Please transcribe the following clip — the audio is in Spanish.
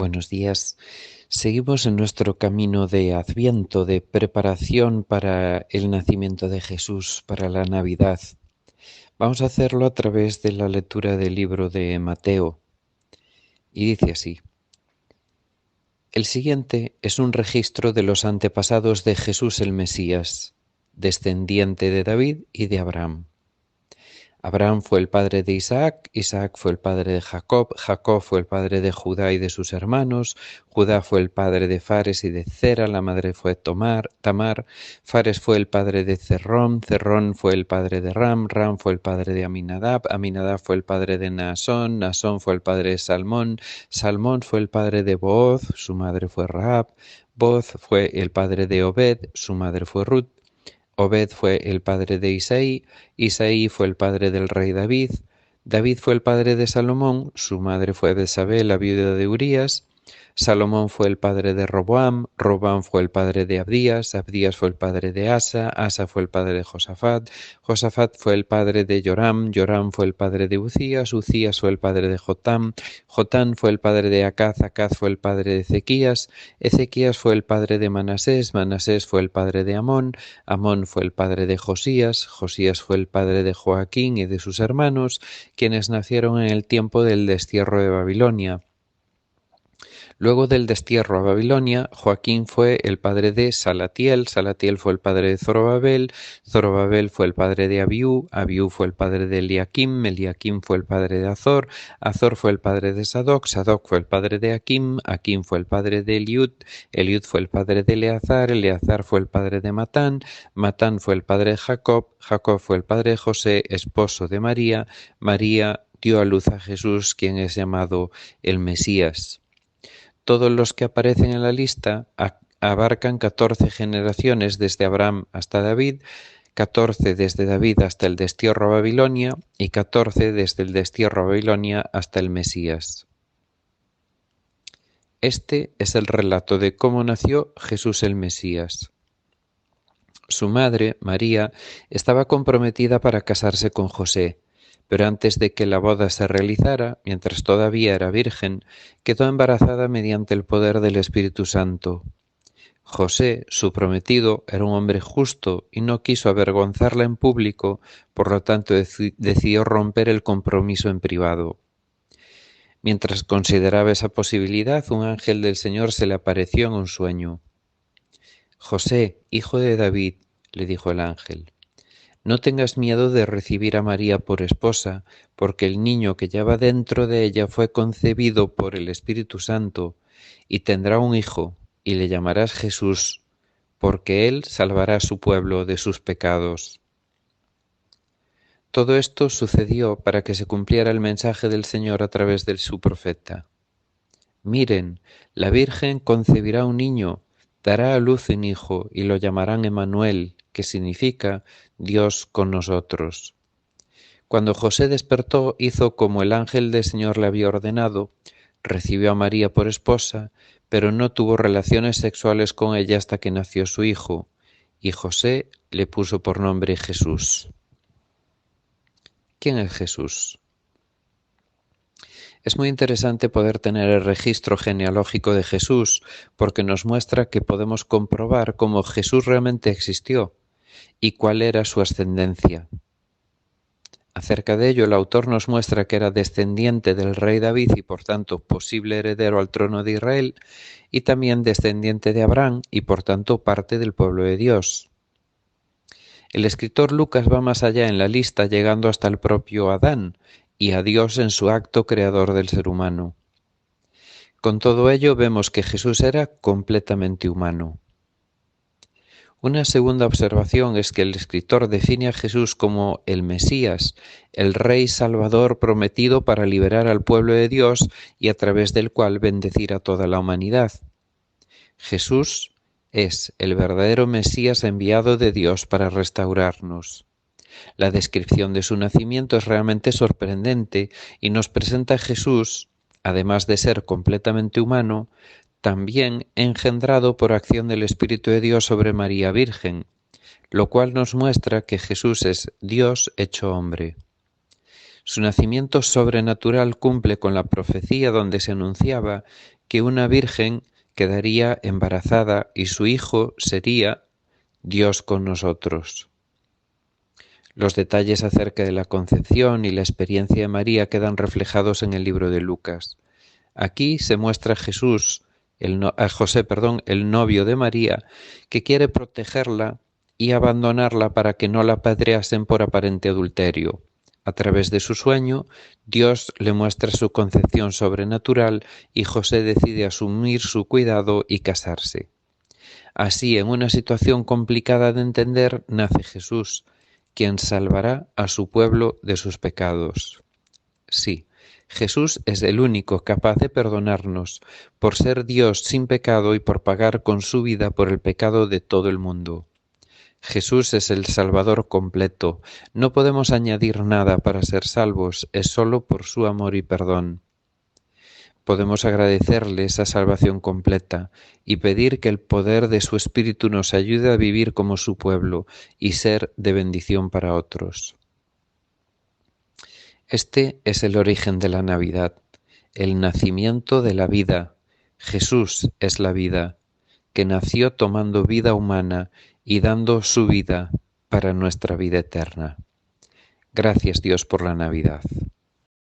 Buenos días. Seguimos en nuestro camino de Adviento, de preparación para el nacimiento de Jesús, para la Navidad. Vamos a hacerlo a través de la lectura del libro de Mateo. Y dice así: el siguiente es un registro de los antepasados de Jesús el Mesías, descendiente de David y de Abraham. Abraham fue el padre de Isaac, Isaac fue el padre de Jacob, Jacob fue el padre de Judá y de sus hermanos, Judá fue el padre de Fares y de Zera, la madre fue Tamar, Fares fue el padre de Cerrón, Cerrón fue el padre de Ram, Ram fue el padre de Aminadab, Aminadab fue el padre de Naasón, Naasón fue el padre de Salmón, Salmón fue el padre de Booz, su madre fue Rahab, Booz fue el padre de Obed, su madre fue Ruth, Obed fue el padre de Isaí, Isaí fue el padre del rey David, David fue el padre de Salomón, su madre fue Betsabé, la viuda de Urías, Salomón fue el padre de Roboam, Roboam fue el padre de Abdías, Abdías fue el padre de Asa, Asa fue el padre de Josafat, Josafat fue el padre de Joram, Joram fue el padre de Ucías, Ucías fue el padre de Jotam, Jotam fue el padre de Acaz, Acaz fue el padre de Ezequías, Ezequías fue el padre de Manasés, Manasés fue el padre de Amón, Amón fue el padre de Josías, Josías fue el padre de Joaquín y de sus hermanos, quienes nacieron en el tiempo del destierro de Babilonia. Luego del destierro a Babilonia, Joaquín fue el padre de Salatiel, Salatiel fue el padre de Zorobabel, Zorobabel fue el padre de Abiú, Abiú fue el padre de Eliakim, Eliakim fue el padre de Azor, Azor fue el padre de Sadoc, Sadoc fue el padre de Akim, Akim fue el padre de Eliud, Eliud fue el padre de Eleazar, Eleazar fue el padre de Matán, Matán fue el padre de Jacob, Jacob fue el padre de José, esposo de María, María dio a luz a Jesús, quien es llamado el Mesías. Todos los que aparecen en la lista abarcan 14 generaciones desde Abraham hasta David, 14 desde David hasta el destierro a Babilonia y 14 desde el destierro a Babilonia hasta el Mesías. Este es el relato de cómo nació Jesús el Mesías. Su madre, María, estaba comprometida para casarse con José, pero antes de que la boda se realizara, mientras todavía era virgen, quedó embarazada mediante el poder del Espíritu Santo. José, su prometido, era un hombre justo y no quiso avergonzarla en público, por lo tanto decidió romper el compromiso en privado. Mientras consideraba esa posibilidad, un ángel del Señor se le apareció en un sueño. José, hijo de David, le dijo el ángel, no tengas miedo de recibir a María por esposa, porque el niño que lleva dentro de ella fue concebido por el Espíritu Santo, y tendrá un hijo, y le llamarás Jesús, porque él salvará a su pueblo de sus pecados. Todo esto sucedió para que se cumpliera el mensaje del Señor a través de su profeta. Miren, la Virgen concebirá un niño, dará a luz un hijo, y lo llamarán Emmanuel, que significa Dios con nosotros. Cuando José despertó, hizo como el ángel del Señor le había ordenado, recibió a María por esposa, pero no tuvo relaciones sexuales con ella hasta que nació su hijo, y José le puso por nombre Jesús. ¿Quién es Jesús? Es muy interesante poder tener el registro genealógico de Jesús, porque nos muestra que podemos comprobar cómo Jesús realmente existió y cuál era su ascendencia. Acerca de ello, el autor nos muestra que era descendiente del rey David y por tanto posible heredero al trono de Israel, y también descendiente de Abraham y por tanto parte del pueblo de Dios. El escritor Lucas va más allá en la lista, llegando hasta el propio Adán y a Dios en su acto creador del ser humano. Con todo ello vemos que Jesús era completamente humano. Una segunda observación es que el escritor define a Jesús como el Mesías, el Rey Salvador prometido para liberar al pueblo de Dios y a través del cual bendecir a toda la humanidad. Jesús es el verdadero Mesías enviado de Dios para restaurarnos. La descripción de su nacimiento es realmente sorprendente y nos presenta a Jesús, además de ser completamente humano, también engendrado por acción del Espíritu de Dios sobre María Virgen, lo cual nos muestra que Jesús es Dios hecho hombre. Su nacimiento sobrenatural cumple con la profecía donde se anunciaba que una virgen quedaría embarazada y su hijo sería Dios con nosotros. Los detalles acerca de la concepción y la experiencia de María quedan reflejados en el libro de Lucas. Aquí se muestra a José, el novio de María, que quiere protegerla y abandonarla para que no la apedreasen por aparente adulterio. A través de su sueño, Dios le muestra su concepción sobrenatural y José decide asumir su cuidado y casarse. Así, en una situación complicada de entender, nace Jesús, quien salvará a su pueblo de sus pecados. Sí, Jesús es el único capaz de perdonarnos por ser Dios sin pecado y por pagar con su vida por el pecado de todo el mundo. Jesús es el Salvador completo. No podemos añadir nada para ser salvos, es solo por su amor y perdón. Podemos agradecerle esa salvación completa y pedir que el poder de su Espíritu nos ayude a vivir como su pueblo y ser de bendición para otros. Este es el origen de la Navidad, el nacimiento de la vida. Jesús es la vida, que nació tomando vida humana y dando su vida para nuestra vida eterna. Gracias, Dios, por la Navidad.